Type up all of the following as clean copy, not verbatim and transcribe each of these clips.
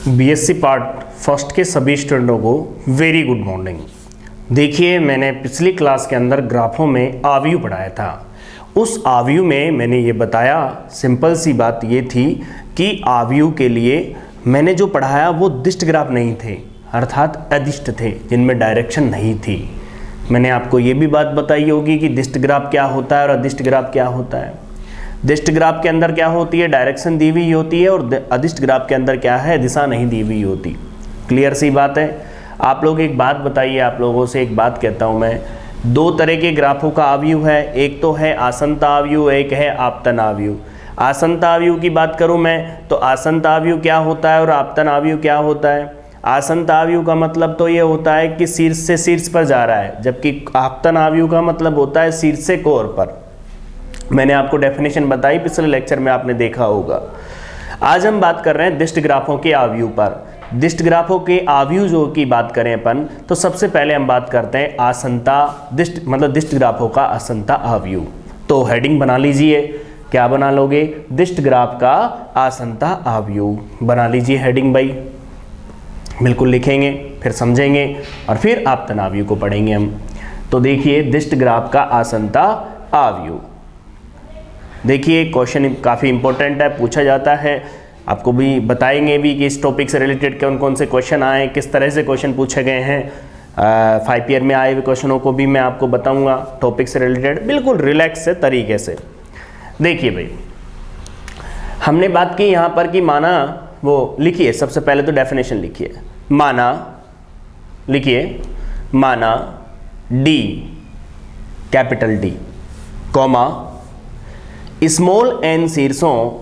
BSc part first के सभी स्टूडेंटों को वेरी गुड मॉर्निंग। देखिए, मैंने पिछली क्लास के अंदर ग्राफों में आव्यू पढ़ाया था। उस आव्यू में मैंने ये बताया, सिंपल सी बात ये थी कि आव्यू के लिए मैंने जो पढ़ाया वो दिष्ट ग्राफ नहीं थे, अर्थात अदिष्ट थे, जिनमें डायरेक्शन नहीं थी। मैंने आपको ये भी बात बताई होगी कि दिष्ट ग्राफ क्या होता है और अदिष्ट ग्राफ क्या होता है। दिष्ट ग्राफ के अंदर क्या होती है, डायरेक्शन दी हुई होती है, और अदिष्ट ग्राफ के अंदर क्या है, दिशा नहीं दी हुई होती। क्लियर सी बात है। आप लोग एक बात बताइए, आप लोगों से एक बात कहता हूँ मैं, दो तरह के ग्राफों का आव्यूह है, एक तो है आसन्न आव्यूह, एक है आपतन आव्यूह। आसन्न आव्यूह की बात करूँ मैं तो आसन्न आव्यूह क्या होता है और आपतन आव्यूह क्या होता है। आसन्न आव्यूह का मतलब तो ये होता है कि शीर्ष से शीर्ष पर जा रहा है, जबकि आपतन आव्यूह का मतलब होता है शीर्ष से कोर पर। मैंने आपको डेफिनेशन बताई, पिछले लेक्चर में आपने देखा होगा। आज हम बात कर रहे हैं दिष्ट ग्राफों के आव्यूह पर। दिष्ट ग्राफों के आव्यूह जो की बात करें अपन, तो सबसे पहले हम बात करते हैं आसन्नता दिष्ट, मतलब दिष्ट ग्राफों का आसन्नता आव्यूह। तो हेडिंग बना लीजिए, क्या बना लोगे, दिष्ट ग्राफ का आसन्नता आव्यूह बना लीजिए हेडिंग भाई। बिल्कुल लिखेंगे, फिर समझेंगे और फिर आपतन आव्यूह को पढ़ेंगे हम। तो देखिए, दिष्ट ग्राफ का आसन्नता आव्यूह। देखिए, क्वेश्चन काफ़ी इंपॉर्टेंट है, पूछा जाता है। आपको भी बताएंगे भी कि इस टॉपिक से रिलेटेड कौन कौन से क्वेश्चन आए, किस तरह से क्वेश्चन पूछे गए हैं। 5 ईयर में आए हुए क्वेश्चनों को भी मैं आपको बताऊंगा टॉपिक से रिलेटेड, बिल्कुल रिलैक्स से तरीके से। देखिए भाई, हमने बात की यहाँ पर कि माना, वो लिखिए सबसे पहले तो डेफिनेशन लिखिए। माना, लिखिए माना D, capital D, comma small N शीर्षों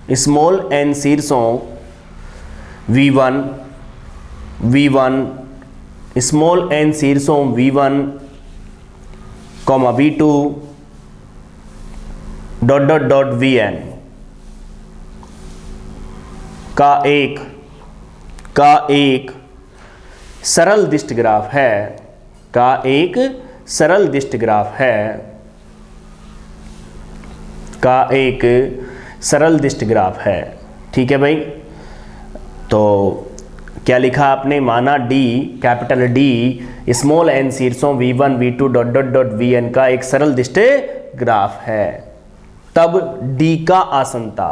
V1, स्मॉल एन शीर्षों V1, V2 Vn का एक सरल दिष्ट ग्राफ है, ठीक है भाई। तो क्या लिखा आपने, माना D, capital D, small N शीर्षों V1, V2 Vn का एक सरल दिष्ट ग्राफ है। तब डी का आसन्नता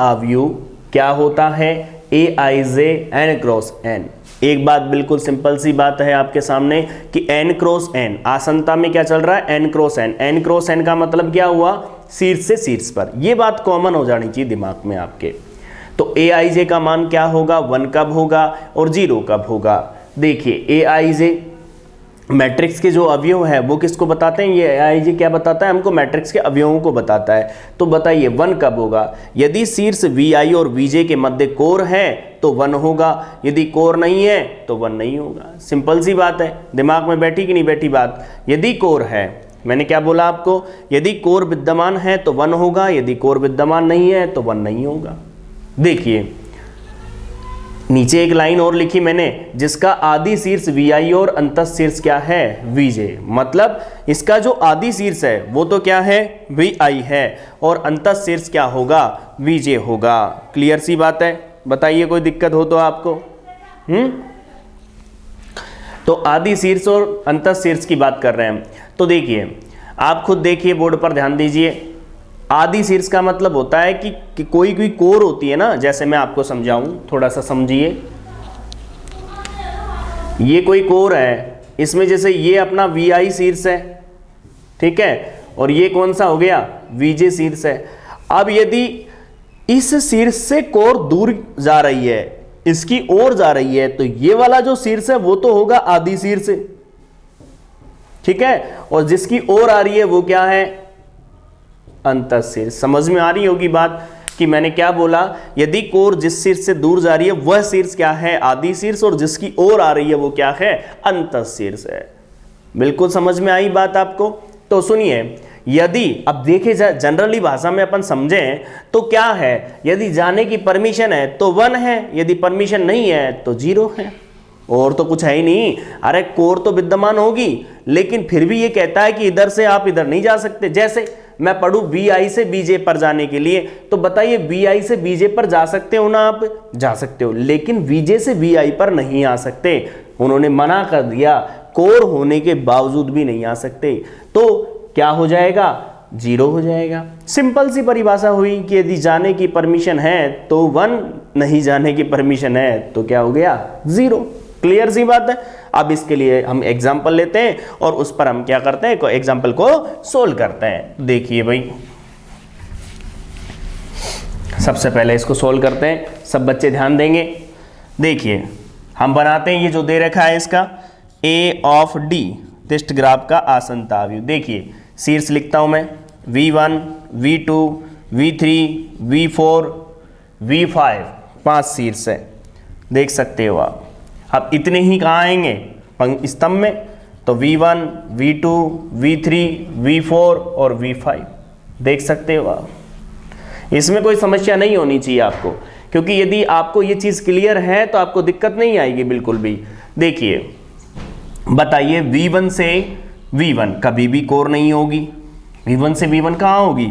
आव्यूह क्या होता है, Aij n क्रॉस n। एक बात बिल्कुल सिंपल सी बात है आपके सामने कि n क्रॉस n, आसन्नता में क्या चल रहा है, n cross n। n cross n का मतलब क्या हुआ, शीर्ष से शीर्ष पर। ये बात कॉमन हो जानी चाहिए दिमाग में आपके। तो Aij का मान क्या होगा, 1 कब होगा और 0 कब होगा। देखिए, Aij मैट्रिक्स के जो अवयव है वो किसको बताते हैं, ये Aij क्या बताता है हमको, मैट्रिक्स के अवयवों को बताता है। तो बताइए 1 कब होगा, यदि शीर्ष Vi और Vj के मध्य कोर है तो 1 होगा, यदि कोर नहीं है तो 1 नहीं होगा। सिंपल सी बात है, दिमाग में बैठी कि नहीं बैठी बात। यदि कोर है, मैंने क्या बोला आपको, यदि कोर विद्यमान है तो 1 होगा, यदि कोर विद्यमान नहीं है तो 1 नहीं होगा। देखिए, नीचे एक लाइन और लिखी मैंने, जिसका आदि शीर्ष Vi और अंतः शीर्ष क्या है, Vj। मतलब इसका जो आदि शीर्ष है वो तो क्या है, Vi है, और अंतः शीर्ष क्या होगा, Vj होगा। क्लियर सी बात है, बताइए कोई दिक्कत हो तो आपको। तो आदि शीर्ष और अंतः शीर्ष की बात कर रहे हैं। तो देखिए, आप खुद देखिए, बोर्ड पर ध्यान दीजिए। आदि शीर्ष का मतलब होता है कि कोई कोर होती है ना, जैसे मैं आपको समझाऊं, थोड़ा सा समझिए। ये कोई कोर है, इसमें जैसे ये अपना Vi शीर्ष है, ठीक है, और ये कौन सा हो गया, Vj शीर्ष है। अब यदि इस शीर्ष से कोर दूर जा रही है, इसकी ओर जा रही है, तो ये वाला जो शीर्ष है वो तो होगा आदि शीर्ष, ठीक है, और जिसकी ओर आ रही है वो क्या है, अंतः शीर्ष। समझ में आ रही होगी बात कि मैंने क्या बोला, यदि कोर जिस शीर्ष से दूर जा रही है वह शीर्ष क्या है, आदि शीर्ष, और जिसकी ओर आ रही है वो क्या है, अंतः शीर्ष है। बिल्कुल समझ में आई बात आपको। तो सुनिए, यदि अब देखे जाए जनरली भाषा में अपन समझें तो क्या है, यदि जाने की परमिशन है तो 1 है, यदि परमिशन नहीं है तो 0 है, और तो कुछ है ही नहीं। अरे कोर तो विद्यमान होगी, लेकिन फिर भी ये कहता है कि इधर से आप इधर नहीं जा सकते। जैसे मैं पढ़ूं VI से BJ पर जाने के लिए, तो बताइए VI से BJ पर जा सकते हो ना, आप जा सकते हो, लेकिन VJ से VI पर नहीं आ सकते, उन्होंने मना कर दिया, कोर होने के बावजूद भी नहीं आ सकते। तो क्या हो जाएगा, 0 हो जाएगा। सिंपल सी परिभाषा हुई कि यदि जाने की परमिशन है तो 1, नहीं जाने की परमिशन है तो क्या हो गया, 0। क्लियर सी बात है। अब इसके लिए हम एग्जाम्पल लेते हैं और उस पर हम क्या करते हैं, एग्जाम्पल को सोल्व करते हैं। देखिए भाई, सबसे पहले इसको सोल्व करते हैं, सब बच्चे ध्यान देंगे। देखिए हम बनाते हैं, ये जो दे रखा है इसका A ऑफ D तिष्ठ ग्राफ का आसन्न अवयव। देखिए शीर्ष लिखता हूं मैं, V1, V2, V3, V4, V5, 5 शीर्ष है, देख सकते हो आप। अब इतने ही कहाँ आएंगे, स्तंभ में, तो V1, V2, V3, V4 और V5 देख सकते हो आप। इसमें कोई समस्या नहीं होनी चाहिए आपको, क्योंकि यदि आपको ये चीज़ क्लियर है तो आपको दिक्कत नहीं आएगी बिल्कुल भी। देखिए बताइए, V1 से V1 कभी भी कोर नहीं होगी, V1 से V1 कहाँ होगी,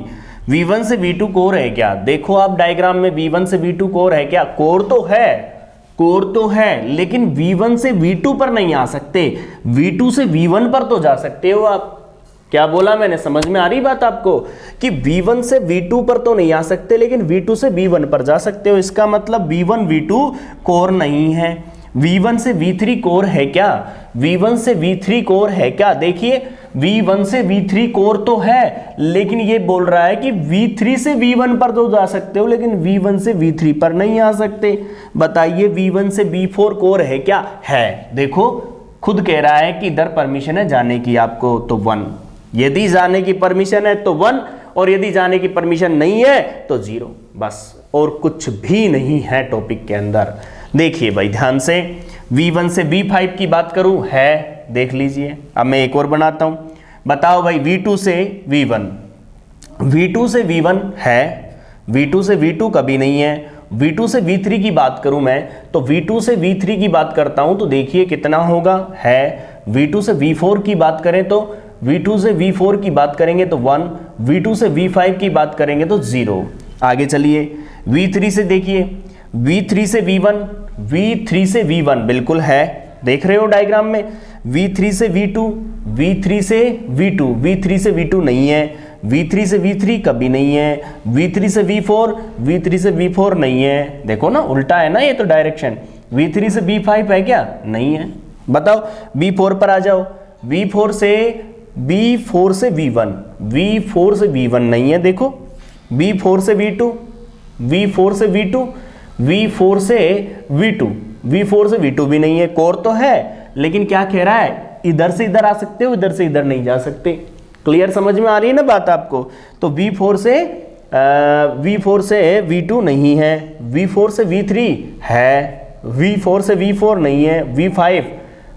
V1 से V2 कोर है क्या, देखो आप डायग्राम में, V1 से V2 कोर है क्या, कोर तो है, कोर तो है, लेकिन V1 से V2 पर नहीं आ सकते, V2 से V1 पर तो जा सकते हो आप। क्या बोला मैंने, समझ में आ रही बात आपको, कि V1 से V2 पर तो नहीं आ सकते, लेकिन V2 से V1 पर जा सकते हो। इसका मतलब V1 V2 कोर नहीं है। V1 से V3 कोर है क्या, V1 से V3 कोर है क्या, देखिए V1 से V3 कोर तो है, लेकिन ये बोल रहा है कि V3 से V1 पर तो जा सकते हो, लेकिन V1 से V3 पर नहीं आ सकते। बताइए V1 से V4 कोर है क्या, है, देखो खुद कह रहा है कि इधर परमिशन है जाने की आपको, तो 1, यदि जाने की परमिशन है तो 1, और यदि जाने की परमिशन नहीं है तो 0, बस, और कुछ भी नहीं है टॉपिक के अंदर। देखिए भाई ध्यान से, V1 से V5 की बात करूं, है, देख लीजिए। अब मैं एक और बनाता हूं, बताओ भाई V2 से V1, V2 से V1 है, V2 से V2 कभी नहीं है। V2 से V3 की बात करूं मैं, तो V2 से V3 की बात करता हूं तो देखिए कितना होगा, है। V2 से V4 की बात करें तो, V2 से V4 की बात करेंगे तो 1, V2 से V5 की बात करेंगे तो 0। आगे चलिए, V3 से देखिए, V3 से V1, V3 से V1 बिल्कुल है, देख रहे हो डायग्राम में, V3 से V2, V3 से V2, V3 से V2 नहीं है, V3 से V3 कभी नहीं है, V3 से V4, V3 से V4 नहीं है, देखो ना उल्टा है ना ये तो डायरेक्शन। V3 से V5 है क्या, नहीं है। बताओ V4 पर आ जाओ, V4 से V1, V4 से V1 नहीं है, देखो V4 से V2, V4 से V2, V4 से V2, V4 से V2 भी नहीं है, कोर तो है, लेकिन क्या कह रहा है, इधर से इधर आ सकते हो, इधर से इधर नहीं जा सकते। क्लियर, समझ में आ रही है ना बात आपको। तो V4 से V2 नहीं है, V4 से V3 है, V4 से V4 नहीं है,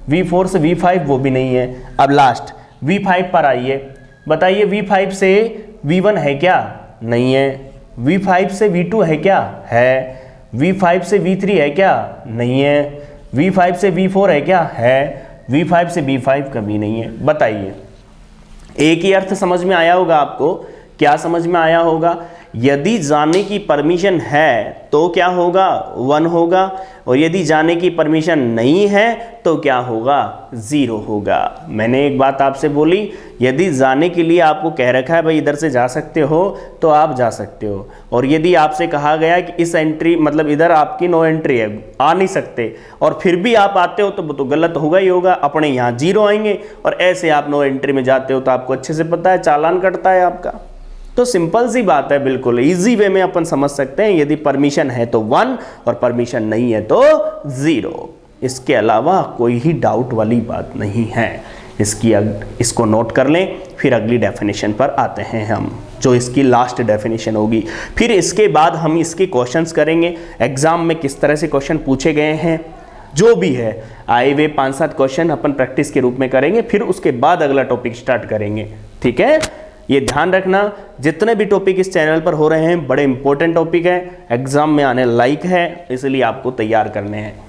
V4 से V5 वो भी नहीं है। अब लास्ट V5 पर आइए, बताइए V5 से V1 है क्या, नहीं है। V5 से V2 है क्या, है। V5 से V3 है क्या, नहीं है। V5 से V4 है क्या, है। V5 से V5 कभी नहीं है। बताइए, एक ही अर्थ समझ में आया होगा आपको, क्या समझ में आया होगा, यदि जाने की परमिशन है तो क्या होगा, 1 होगा, और यदि जाने की परमिशन नहीं है तो क्या होगा, 0 होगा। मैंने एक बात आपसे बोली, यदि जाने के लिए आपको कह रखा है भाई इधर से जा सकते हो तो आप जा सकते हो, और यदि आपसे कहा गया कि इस एंट्री मतलब इधर आपकी नो एंट्री है, आ नहीं सकते, और फिर भी आप आते हो तो गलत होगा ही होगा, अपने यहाँ 0 आएंगे, और ऐसे आप नो एंट्री में जाते हो तो आपको अच्छे से पता है चालान कटता है आपका। तो सिंपल सी बात है, बिल्कुल इजी वे में अपन समझ सकते हैं, यदि परमिशन है तो 1 और परमिशन नहीं है तो 0। इसके अलावा कोई ही डाउट वाली बात नहीं है। इसको नोट कर लें, फिर अगली डेफिनेशन पर आते हैं हम, जो इसकी लास्ट डेफिनेशन होगी। फिर इसके बाद हम इसके क्वेश्चंस करेंगे, एग्जाम में किस तरह से क्वेश्चन पूछे गए हैं, जो भी है आए हुए 5-7 क्वेश्चन अपन प्रैक्टिस के रूप में करेंगे, फिर उसके बाद अगला टॉपिक स्टार्ट करेंगे। ठीक है, ये ध्यान रखना, जितने भी टॉपिक इस चैनल पर हो रहे हैं बड़े इंपॉर्टेंट टॉपिक है, एग्जाम में आने लायक है, इसलिए आपको तैयार करने हैं।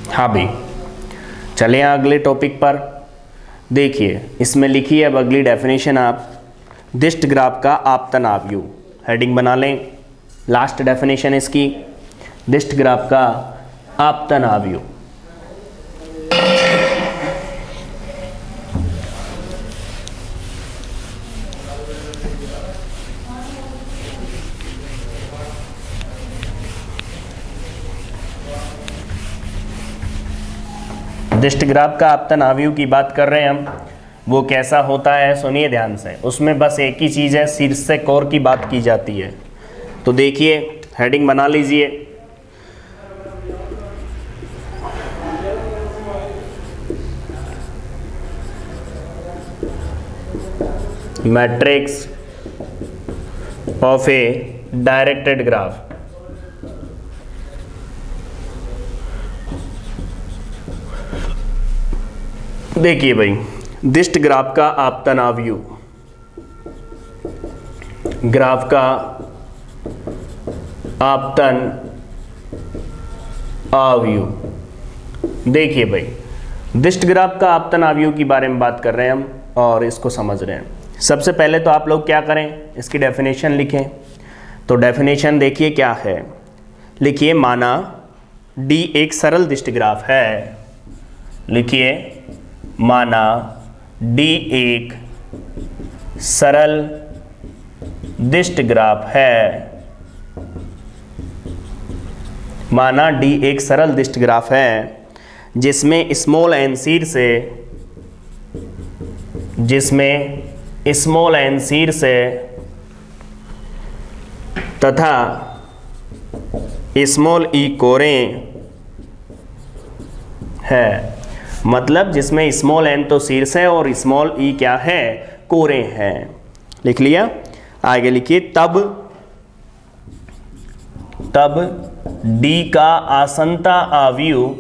हाँ भाई, चले अगले टॉपिक पर। देखिए इसमें लिखी है अब अगली डेफिनेशन आप, दिष्ट ग्राफ का आपतन आव्यूह। हेडिंग बना लें, लास्ट डेफिनेशन इसकी, दिष्ट ग्राफ का आपतन आव्यूह। दिष्ट ग्राफ का आपतन आव्यूह की बात कर रहे हैं हम, वो कैसा होता है सुनिए ध्यान से। उसमें बस एक ही चीज़ है, शीर्षक और की बात की जाती है। तो देखिए हेडिंग बना लीजिए, matrix of A directed graph. देखिए भाई, दिष्ट ग्राफ का आपतन आव्यूह, ग्राफ का आपतन आव्यूह। देखिए भाई, दिष्ट ग्राफ का आपतन आव्यूह की बारे में बात कर रहे हैं हम और इसको समझ रहे हैं। सबसे पहले तो आप लोग क्या करें, इसकी डेफिनेशन लिखें। तो डेफिनेशन देखिए क्या है, लिखिए माना D एक सरल दिष्ट ग्राफ है। लिखिए माना D एक सरल दिष्ट ग्राफ है। माना D एक सरल दिष्ट ग्राफ है जिसमें स्मॉल n शीर्ष है, जिसमें स्मॉल n शीर्ष है तथा स्मॉल e कोरें है। मतलब जिसमें स्मॉल n तो शीर्ष है और स्मॉल e क्या है, कोरें हैं। लिख लिया, आगे लिखिए तब D का आसन्ता आव्यूह,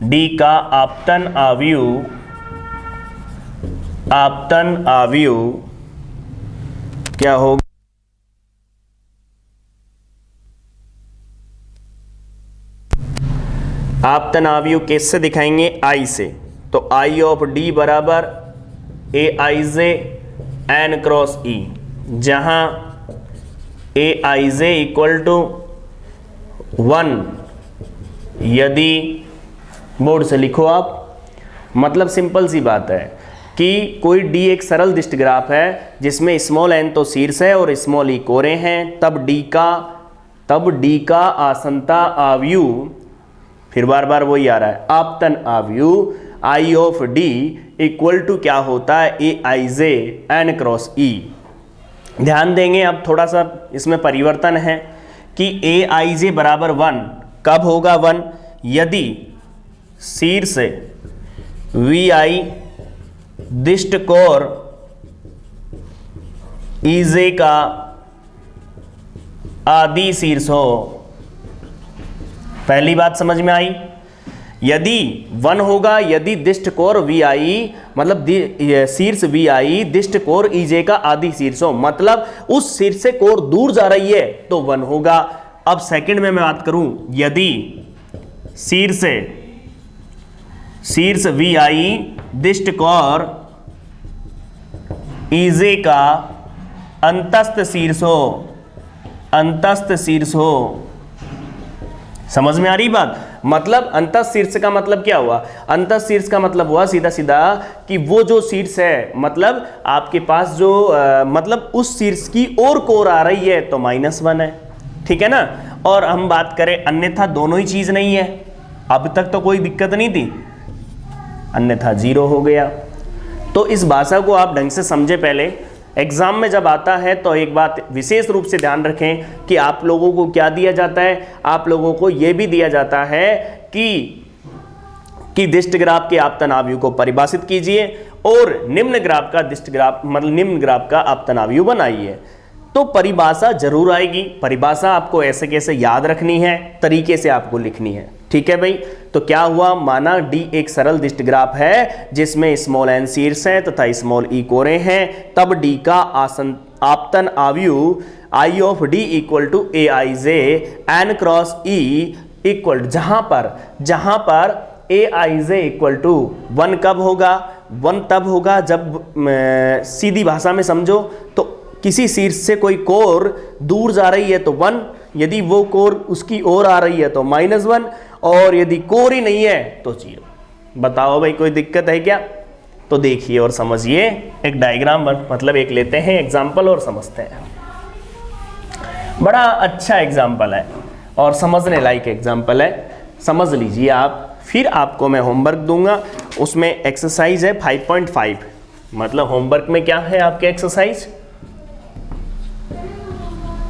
D का आपतन आव्यूह क्या होगा, आपतन आव्यूह किससे दिखाएंगे, I से। तो I ऑफ D बराबर Aij n क्रॉस E, जहां Aij इक्वल टू 1 यदि, बोर्ड से लिखो आप, मतलब सिंपल सी बात है कि कोई D एक सरल दिष्ट ग्राफ है जिसमें स्मॉल n तो शीर्ष है और स्मॉल e कोरें हैं, तब D का आसन्ता आव्यूह, फिर बार बार वही आ रहा है, आपतन आव्यूह I of D equal to क्या होता है, Aij n क्रॉस E। ध्यान देंगे अब थोड़ा सा इसमें परिवर्तन है कि Aij बराबर 1 कब होगा 1, यदि शीर्ष Vi दिष्ट कोर Ej का आदि शीर्ष हो। पहली बात समझ में आई, यदि 1 होगा यदि दिष्ट कोर Vi, मतलब शीर्ष Vi दिष्ट कोर Ej का आदि शीर्ष हो, मतलब उस शीर्ष से कोर दूर जा रही है तो 1 होगा। अब सेकंड में मैं बात करूं, यदि शीर्ष Vi दिष्ट कोर Ej का अंतस्थ शीर्ष हो, समझ में आ रही बात। मतलब अंतः शीर्ष का मतलब क्या हुआ, अंतः शीर्ष का मतलब हुआ सीधा सीधा कि वो जो शीर्ष है, मतलब आपके पास जो मतलब उस शीर्ष की ओर कोर आ रही है तो -1 है, ठीक है ना। और हम बात करें अन्यथा दोनों ही चीज नहीं है, अब तक तो कोई दिक्कत नहीं थी, अन्यथा 0 हो गया। तो इस भाषा को आप ढंग से समझे पहले, एग्जाम में जब आता है तो एक बात विशेष रूप से ध्यान रखें कि आप लोगों को क्या दिया जाता है, आप लोगों को यह भी दिया जाता है कि दिष्ट ग्राफ के आपतन आव्यूह को परिभाषित कीजिए और निम्न ग्राफ का दिष्ट ग्राफ मतलब निम्न ग्राफ का आपतन आव्यूह बनाइए। तो परिभाषा जरूर आएगी, परिभाषा आपको ऐसे कैसे याद रखनी है, तरीके से आपको लिखनी है, ठीक है भाई। तो क्या हुआ, माना D एक सरल दिष्ट ग्राफ है जिसमें स्मॉल n शीर्ष है तथा स्मॉल e कोरें हैं, तब D का आपतन आव्यूह I of D equal to Aij n cross E equal, जहां पर ए आई जे इक्वल टू 1 कब होगा, 1 तब होगा जब सीधी भाषा में समझो तो किसी शीर्ष से कोई कोर दूर जा रही है तो 1, यदि वो कोर उसकी ओर आ रही है तो -1, और यदि कोर ही नहीं है तो 0। बताओ भाई कोई दिक्कत है क्या? तो देखिए और समझिए, एक डायग्राम मतलब एक लेते हैं एग्जाम्पल और समझते हैं। बड़ा अच्छा एग्जाम्पल है और समझने लायक एग्जाम्पल है, समझ लीजिए आप। फिर आपको मैं होमवर्क दूंगा, उसमें एक्सरसाइज है 5.5, मतलब होमवर्क में क्या है आपके एक्सरसाइज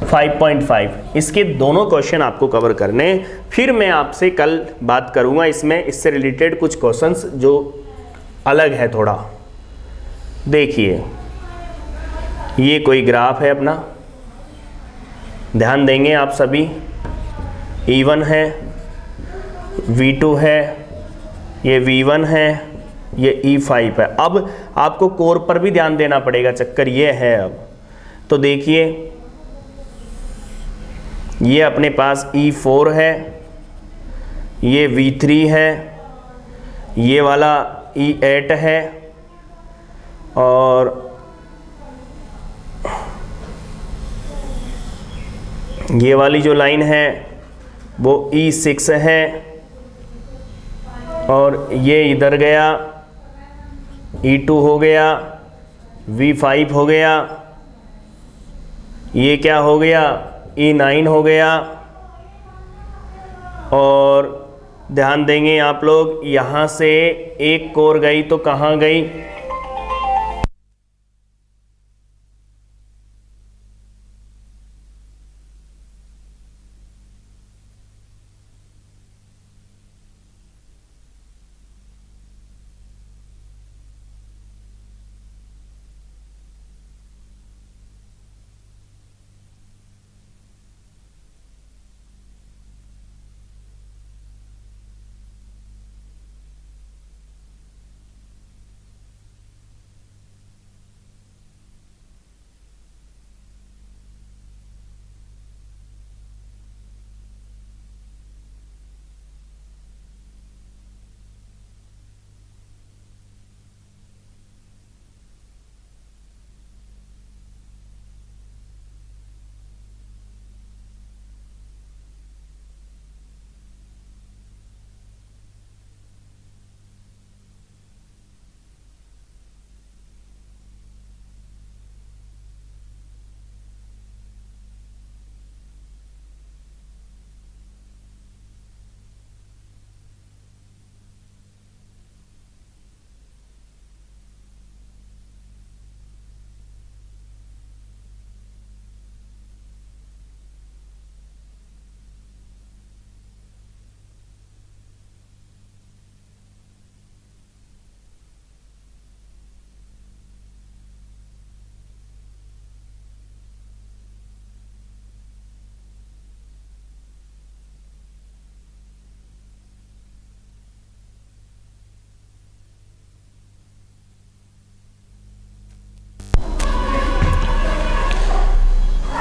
5.5। इसके दोनों क्वेश्चन आपको कवर करने, फिर मैं आपसे कल बात करूंगा इससे रिलेटेड कुछ क्वेश्चंस जो अलग है थोड़ा। देखिए ये कोई ग्राफ है अपना, ध्यान देंगे आप सभी। E1 है, V2 है, ये V1 है, ये E5 है। अब आपको कोर पर भी ध्यान देना पड़ेगा, चक्कर ये है। अब तो देखिए ये अपने पास E4 है, ये V3 है, ये वाला E8 है, और ये वाली जो लाइन है वो E6 है, और ये इधर गया E2 हो गया, V5 हो गया, ये क्या हो गया E9 हो गया। और ध्यान देंगे आप लोग, यहाँ से एक कोर गई तो कहाँ गई,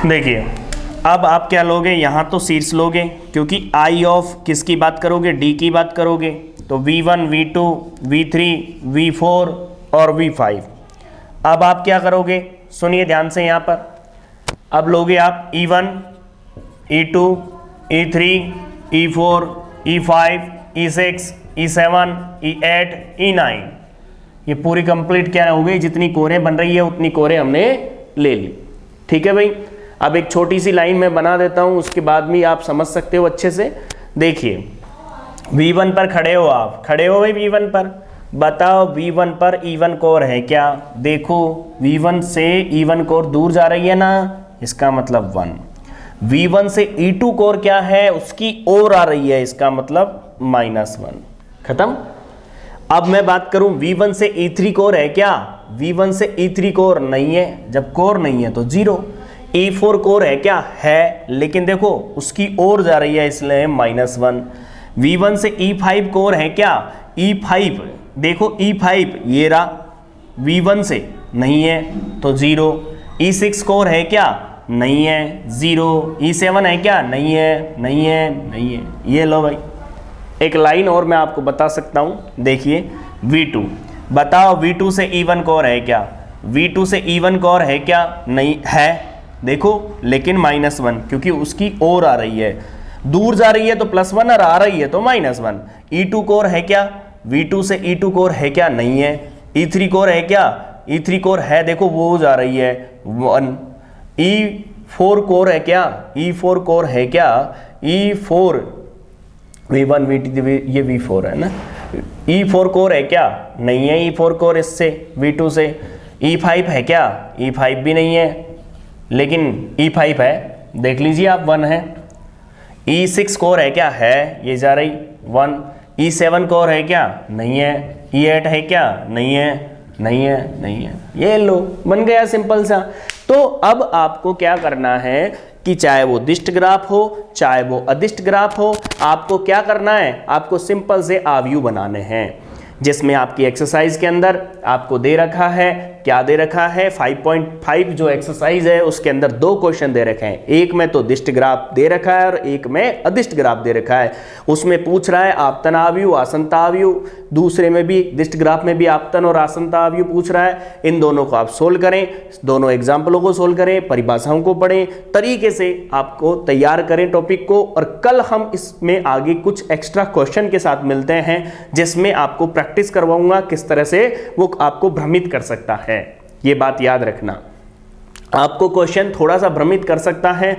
देखिए अब आप क्या लोगे, यहाँ तो शीर्ष लोगे क्योंकि आई ऑफ किसकी बात करोगे, डी की बात करोगे, तो V1 V2 V3 V4 और V5। अब आप क्या करोगे, सुनिए ध्यान से यहाँ पर, अब लोगे आप E1 E2 E3 E4 E5 E6 E7 E8 E9, ये पूरी कंप्लीट क्या हो गई, जितनी कोरें बन रही है उतनी कोरें हमने ले ली। ठीक है भाई, अब एक छोटी सी लाइन मैं बना देता हूं, उसके बाद भी आप समझ सकते हो अच्छे से। देखिए V1 पर खड़े हो, आप खड़े हो भाई V1 पर, बताओ V1 पर E1 कोर है क्या, देखो V1 से E1 कोर दूर जा रही है ना, इसका मतलब 1। V1 से E2 कोर क्या है, उसकी ओर आ रही है, इसका मतलब -1। खत्म। अब मैं बात करूं V1 से E3 कोर है क्या, V1 से E3 कोर नहीं है, जब कोर नहीं है तो 0। E4 कोर है क्या, है, लेकिन देखो उसकी ओर जा रही है इसलिए -1। V1 से E5 कोर है क्या, E5 देखो E5 ये रहा, V1 से नहीं है तो 0। E6 कोर है क्या, नहीं है। 0 E7 है क्या? नहीं है, नहीं है, नहीं है। ये लो भाई, एक लाइन और मैं आपको बता सकता हूँ, देखिए V2, बताओ V2 से E1 कोर है क्या? V2 से E1 कोर है क्या? नहीं है, देखो, लेकिन -1, क्योंकि उसकी ओर आ रही है, दूर जा रही है तो +1 और आ रही है तो -1। E2 कोर है क्या? V2 से E2 कोर है क्या? नहीं है। E3 कोर है क्या? E3 कोर है, देखो वो जा रही है 1। E4 कोर है क्या? E4 कोर है क्या? E4 V1 V2 ये V4 है ना। E4 कोर है क्या? नहीं है E4 कोर इससे, V2 से। E5 है क्या? E5 भी नहीं है, लेकिन E5 है, देख लीजिए आप, 1 है। E6 कोर है क्या? है, ये जा रही 1। E7 कोर है क्या? नहीं है। E8 है क्या? नहीं है, नहीं है, नहीं है। ये लो, बन गया सिंपल सा। तो अब आपको क्या करना है कि चाहे वो दिष्ट ग्राफ हो चाहे वो अदिष्ट ग्राफ हो, आपको क्या करना है, आपको सिंपल से आव्यूह बनाने हैं, जिसमें आपकी एक्सरसाइज के अंदर आपको दे रखा है, क्या दे रखा है, 5.5 जो एक्सरसाइज है उसके अंदर 2 क्वेश्चन दे रखे हैं। एक में तो दिष्ट ग्राफ दे रखा है और एक में अदिष्ट ग्राफ दे रखा है। उसमें पूछ रहा है आपतन आव्यूह, आसन्न आव्यूह, दूसरे में भी दिष्ट ग्राफ में भी आपतन और आसन्न आव्यूह पूछ रहा है। इन दोनों को आप सोल्व करें, दोनों एग्जाम्पलों को सोल्व करें, परिभाषाओं को पढ़ें, तरीके से आपको तैयार करें टॉपिक को। और कल हम इसमें आगे कुछ एक्स्ट्रा क्वेश्चन के साथ मिलते हैं, जिसमें आपको प्रैक्टिस करवाऊंगा किस तरह से वो आपको भ्रमित कर सकता है। ये बात याद रखना, आपको क्वेश्चन थोड़ा सा भ्रमित कर सकता है,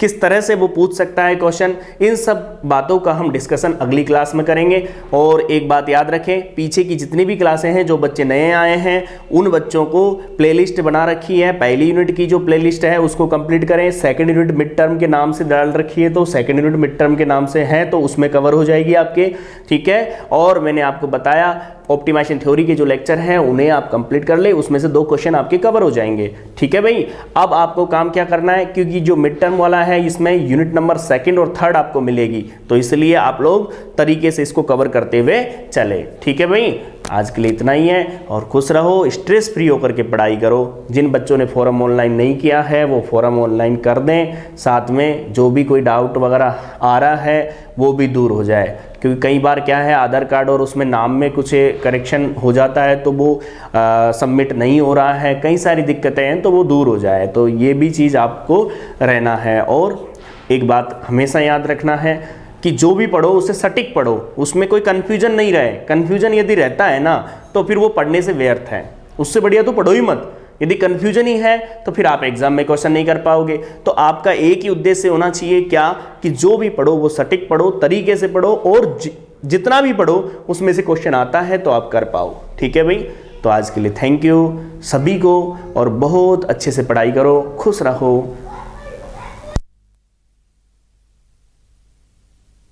किस तरह से वो पूछ सकता है क्वेश्चन, इन सब बातों का हम डिस्कशन अगली क्लास में करेंगे। और एक बात याद रखें, पीछे की जितनी भी क्लासें हैं, जो बच्चे नए आए हैं उन बच्चों को प्लेलिस्ट बना रखी है। पहली यूनिट की जो प्लेलिस्ट है उसको कंप्लीट करें। सेकंड यूनिट मिड टर्म के नाम से डाल रखी है, तो सेकंड यूनिट मिड टर्म के नाम से है, तो उसमें कवर हो जाएगी आपके, ठीक है। और मैंने आपको बताया ऑप्टिमाइजेशन थ्योरी के जो लेक्चर हैं उन्हें आप कंप्लीट कर ले, उसमें से 2 क्वेश्चन आपके कवर हो जाएंगे, ठीक है भाई। अब आपको काम क्या करना है, क्योंकि जो मिड टर्म वाला है इसमें यूनिट नंबर 2 और 3 आपको मिलेगी, तो इसलिए आप लोग तरीके से इसको कवर करते हुए चले, ठीक है भाई। आज के लिए इतना ही है, और खुश रहो, स्ट्रेस फ्री होकर के पढ़ाई करो। जिन बच्चों ने फोरम ऑनलाइन नहीं किया है वो फोरम ऑनलाइन कर दें, साथ में जो भी कोई डाउट वगैरह आ रहा है वो भी दूर हो जाए, क्योंकि कई बार क्या है, आधार कार्ड और उसमें नाम में कुछ करेक्शन हो जाता है तो वो सबमिट नहीं हो रहा है, कई सारी दिक्कतें हैं, तो वो दूर हो जाए, तो ये भी चीज़ आपको रहना है। और एक बात हमेशा याद रखना है कि जो भी पढ़ो उसे सटीक पढ़ो, उसमें कोई कन्फ्यूजन नहीं रहे। कन्फ्यूजन यदि रहता है ना तो फिर वो पढ़ने से व्यर्थ है, उससे बढ़िया तो पढ़ो ही मत। यदि कन्फ्यूजन ही है तो फिर आप एग्जाम में क्वेश्चन नहीं कर पाओगे। तो आपका एक ही उद्देश्य होना चाहिए, क्या, कि जो भी पढ़ो वो सटीक पढ़ो, तरीके से पढ़ो, और जितना भी पढ़ो उसमें से क्वेश्चन आता है तो आप कर पाओ, ठीक है भाई। तो आज के लिए थैंक यू सभी को, और बहुत अच्छे से पढ़ाई करो, खुश रहो।